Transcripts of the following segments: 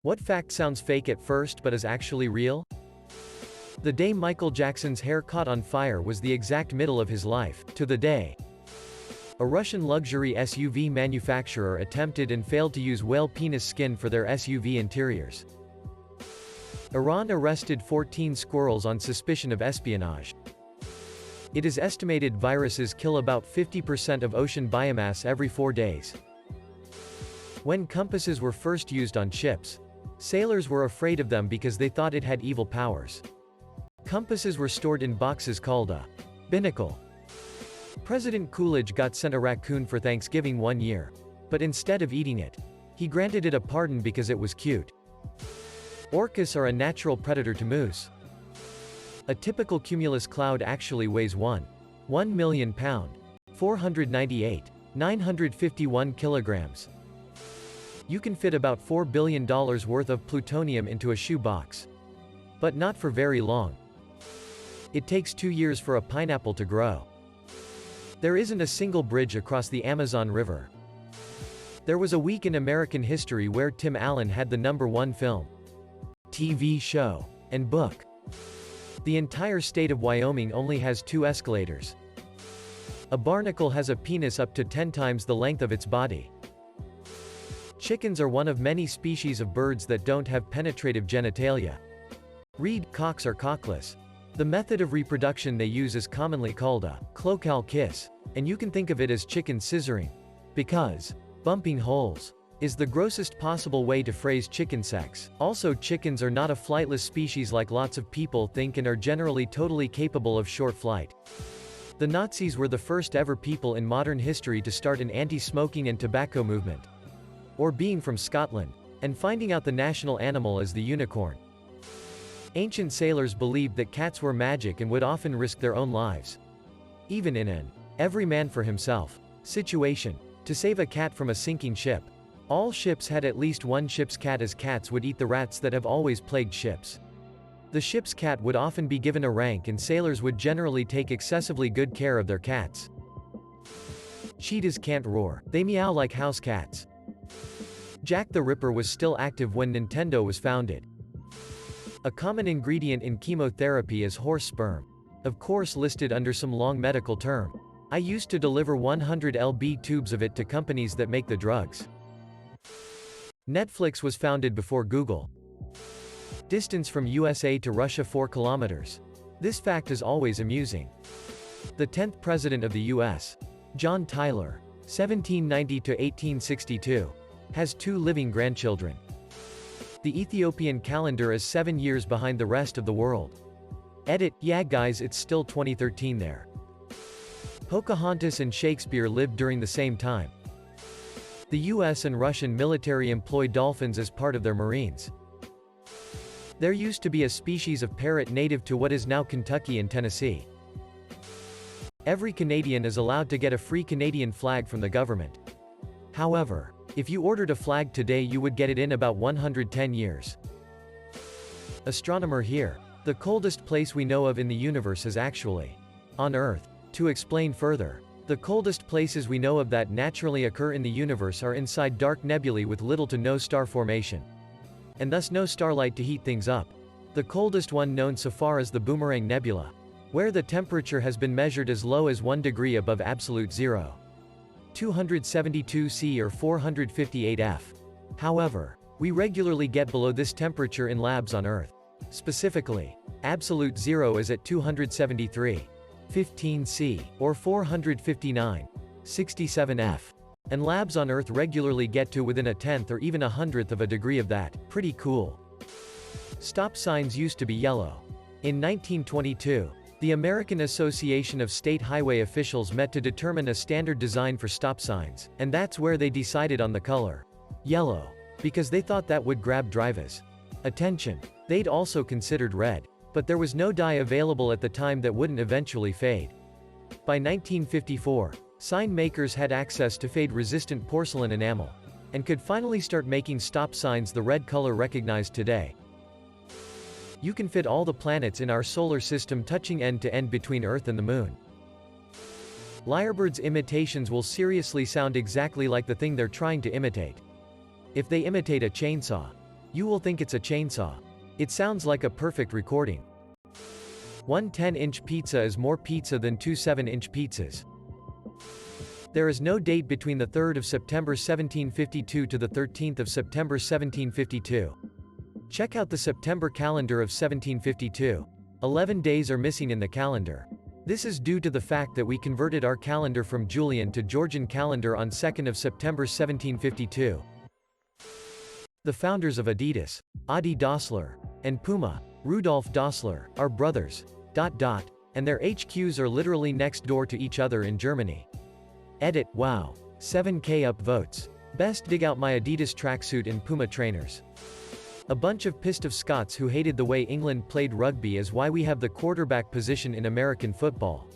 What fact sounds fake at first but is actually real? The day Michael Jackson's hair caught on fire was the exact middle of his life, to the day. A Russian luxury SUV manufacturer attempted and failed to use whale penis skin for their SUV interiors. Iran arrested 14 squirrels on suspicion of espionage. It is estimated viruses kill about 50% of ocean biomass every 4 days. When compasses were first used on ships, sailors were afraid of them because they thought it had evil powers. Compasses were stored in boxes called a binnacle. President Coolidge got sent a raccoon for Thanksgiving one year. But instead of eating it, he granted it a pardon because it was cute. Orcas are a natural predator to moose. A typical cumulus cloud actually weighs 1 million pound, 951 kilograms. You can fit about $4 billion worth of plutonium into a shoe box. But not for very long. It takes 2 years for a pineapple to grow. There isn't a single bridge across the Amazon River. There was a week in American history where Tim Allen had the #1 film, TV show, and book. The entire state of Wyoming only has 2 escalators. A barnacle has a penis up to 10 times the length of its body. Chickens are one of many species of birds that don't have penetrative genitalia. Read, cocks are cockless. The method of reproduction they use is commonly called a cloacal kiss, and you can think of it as chicken scissoring. Because bumping holes is the grossest possible way to phrase chicken sex. Also, chickens are not a flightless species like lots of people think and are generally totally capable of short flight. The Nazis were the first ever people in modern history to start an anti-smoking and tobacco movement. Or being from Scotland, and finding out the national animal is the unicorn. Ancient sailors believed that cats were magic and would often risk their own lives. Even in an every man for himself situation, to save a cat from a sinking ship. All ships had at least one ship's cat, as cats would eat the rats that have always plagued ships. The ship's cat would often be given a rank, and sailors would generally take excessively good care of their cats. Cheetahs can't roar, they meow like house cats. Jack the Ripper was still active when Nintendo was founded. A common ingredient in chemotherapy is horse sperm. Of course, listed under some long medical term. I used to deliver 100 lb tubes of it to companies that make the drugs. Netflix was founded before Google. Distance from USA to Russia 4 kilometers. This fact is always amusing. The 10th President of the US, John Tyler, 1790 to 1862, has 2 living grandchildren. The Ethiopian calendar is 7 years behind the rest of the world. Edit, yeah guys, it's still 2013 there. Pocahontas and Shakespeare lived during the same time. The US and Russian military employ dolphins as part of their marines. There used to be a species of parrot native to what is now Kentucky and Tennessee. Every Canadian is allowed to get a free Canadian flag from the government. However, if you ordered a flag today, you would get it in about 110 years. Astronomer here. The coldest place we know of in the universe is actually on Earth. To explain further, the coldest places we know of that naturally occur in the universe are inside dark nebulae with little to no star formation, and thus no starlight to heat things up. The coldest one known so far is the Boomerang Nebula, where the temperature has been measured as low as 1 degree above absolute zero. 272 C or 458 F. However, we regularly get below this temperature in labs on Earth. Specifically, absolute zero is at 273.15 C, or 459.67 F. And labs on Earth regularly get to within a tenth or even a hundredth of a degree of that. Pretty cool. Stop signs used to be yellow. In 1922, the American Association of State Highway Officials met to determine a standard design for stop signs, and that's where they decided on the color yellow, because they thought that would grab drivers' attention. They'd also considered red, but there was no dye available at the time that wouldn't eventually fade. By 1954, sign makers had access to fade-resistant porcelain enamel, and could finally start making stop signs the red color recognized today. You can fit all the planets in our solar system touching end to end between Earth and the Moon. Lyrebirds' imitations will seriously sound exactly like the thing they're trying to imitate. If they imitate a chainsaw, You will think it's a chainsaw. It sounds like a perfect recording. One 10-inch pizza is more pizza than two 7-inch pizzas. There is no date between the 3rd of September 1752 to the 13th of September 1752. Check out the September calendar of 1752. 11 days are missing in the calendar. This is due to the fact that we converted our calendar from Julian to Georgian calendar on 2nd of September 1752. The founders of Adidas, Adi Dassler, and Puma, Rudolf Dassler, are brothers, and their HQs are literally next door to each other in Germany. Edit, wow. 7K upvotes. Best dig out my Adidas tracksuit and Puma trainers. A bunch of pissed off Scots who hated the way England played rugby is why we have the quarterback position in American football.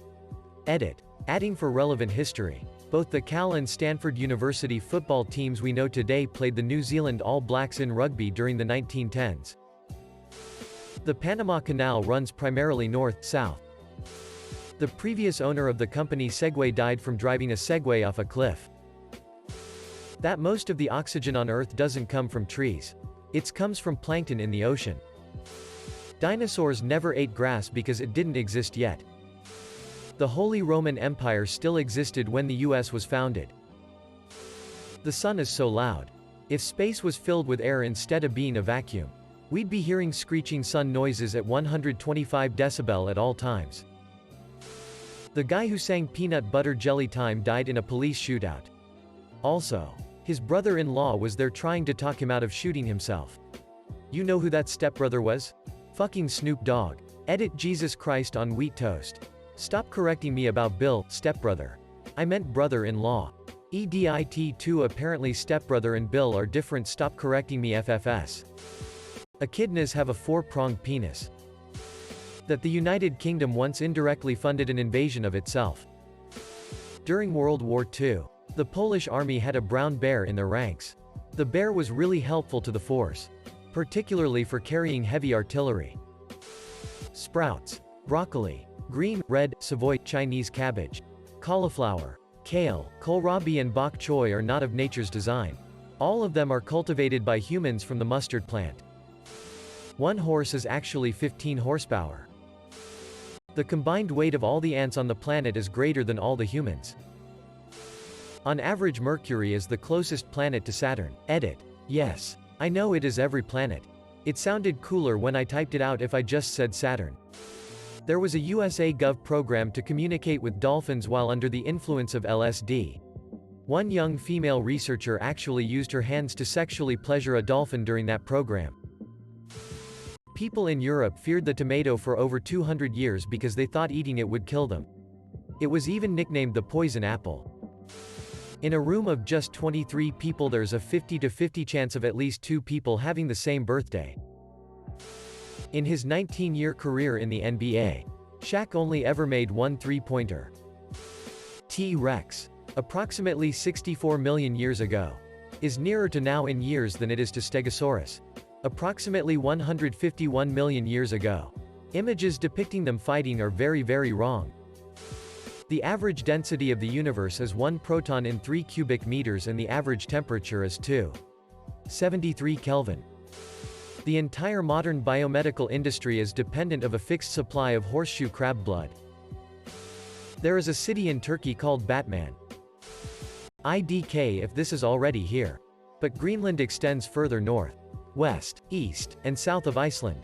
Edit. Adding for relevant history. Both the Cal and Stanford University football teams we know today played the New Zealand All Blacks in rugby during the 1910s. The Panama Canal runs primarily north-south. The previous owner of the company Segway died from driving a Segway off a cliff. That most of the oxygen on Earth doesn't come from trees. It comes from plankton in the ocean. Dinosaurs never ate grass because it didn't exist yet. The Holy Roman Empire still existed when the US was founded. The sun is so loud. If space was filled with air instead of being a vacuum, we'd be hearing screeching sun noises at 125 decibel at all times. The guy who sang Peanut Butter Jelly Time died in a police shootout. Also, his brother-in-law was there trying to talk him out of shooting himself. You know who that stepbrother was? Fucking Snoop Dogg. Edit Jesus Christ on wheat toast. Stop correcting me about Bill, stepbrother. I meant brother-in-law. EDIT2 apparently stepbrother and Bill are different. Stop correcting me FFS. Echidnas have a 4-pronged penis. That the United Kingdom once indirectly funded an invasion of itself. During World War II, the Polish army had a brown bear in their ranks. The bear was really helpful to the force, particularly for carrying heavy artillery. Sprouts. Broccoli. Green, red, Savoy, Chinese cabbage. Cauliflower. Kale, kohlrabi and bok choy are not of nature's design. All of them are cultivated by humans from the mustard plant. One horse is actually 15 horsepower. The combined weight of all the ants on the planet is greater than all the humans. On average, Mercury is the closest planet to Saturn. Edit. Yes. I know it is every planet. It sounded cooler when I typed it out if I just said Saturn. There was a USA Gov program to communicate with dolphins while under the influence of LSD. One young female researcher actually used her hands to sexually pleasure a dolphin during that program. People in Europe feared the tomato for over 200 years because they thought eating it would kill them. It was even nicknamed the poison apple. In a room of just 23 people, there's a 50-50 chance of at least 2 people having the same birthday. In his 19-year career in the NBA, Shaq only ever made one three-pointer. T-Rex, approximately 64 million years ago, is nearer to now in years than it is to Stegosaurus, approximately 151 million years ago. Images depicting them fighting are very wrong. The average density of the universe is 1 proton in 3 cubic meters and the average temperature is 273 Kelvin. The entire modern biomedical industry is dependent of a fixed supply of horseshoe crab blood. There is a city in Turkey called Batman. IDK if this is already here. But Greenland extends further north, west, east, and south of Iceland.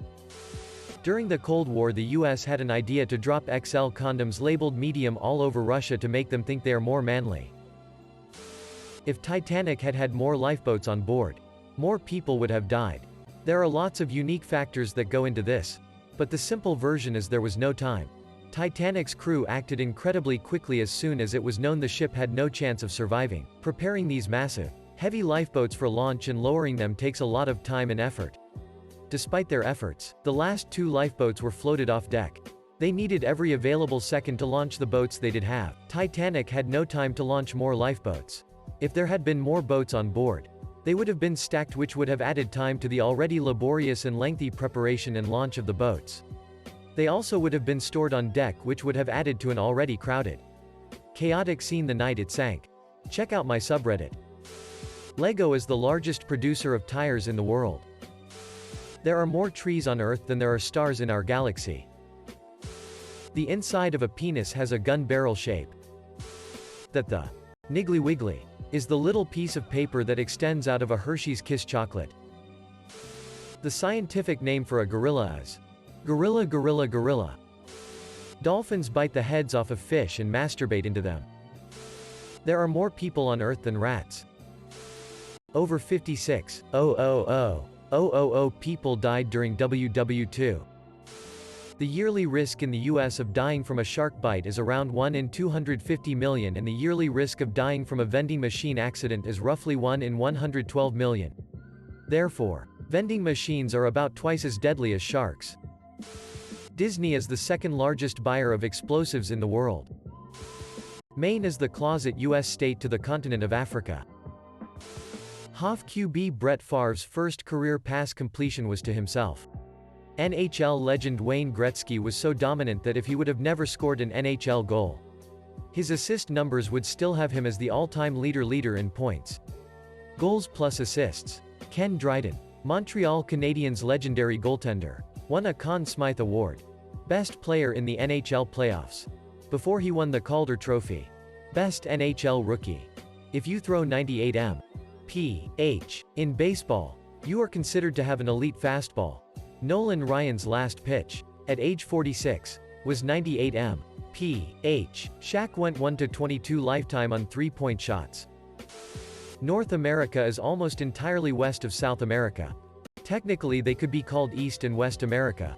During the Cold War, the US had an idea to drop XL condoms labeled medium all over Russia to make them think they are more manly. If Titanic had had more lifeboats on board, more people would have died. There are lots of unique factors that go into this, but the simple version is there was no time. Titanic's crew acted incredibly quickly as soon as it was known the ship had no chance of surviving. Preparing these massive, heavy lifeboats for launch and lowering them takes a lot of time and effort. Despite their efforts, the last 2 lifeboats were floated off deck. They needed every available second to launch the boats they did have. Titanic had no time to launch more lifeboats. If there had been more boats on board, they would have been stacked, which would have added time to the already laborious and lengthy preparation and launch of the boats. They also would have been stored on deck, which would have added to an already crowded, chaotic scene the night it sank. Check out my subreddit. Lego is the largest producer of tires in the world. There are more trees on Earth than there are stars in our galaxy. The inside of a penis has a gun barrel shape. That the Niggly Wiggly is the little piece of paper that extends out of a Hershey's Kiss chocolate. The scientific name for a gorilla is gorilla gorilla gorilla. Dolphins bite the heads off of fish and masturbate into them. There are more people on Earth than rats. Over 56,000 people died during WW2. The yearly risk in the US of dying from a shark bite is around 1 in 250 million, and the yearly risk of dying from a vending machine accident is roughly 1 in 112 million. Therefore, vending machines are about twice as deadly as sharks. Disney is the second largest buyer of explosives in the world. Maine is the closet US state to the continent of Africa. Hoff QB Brett Favre's first career pass completion was to himself. NHL legend Wayne Gretzky was so dominant that if he would have never scored an NHL goal, his assist numbers would still have him as the all-time leader in points. Goals plus assists. Ken Dryden, Montreal Canadiens legendary goaltender, won a Conn Smythe Award. Best player in the NHL playoffs. Before he won the Calder Trophy. Best NHL rookie. If you throw 98 mph in baseball, you are considered to have an elite fastball. Nolan Ryan's last pitch, at age 46, was 98 mph. Shaq went 1-22 lifetime on three-point shots. North America is almost entirely west of South America. Technically they could be called East and West America.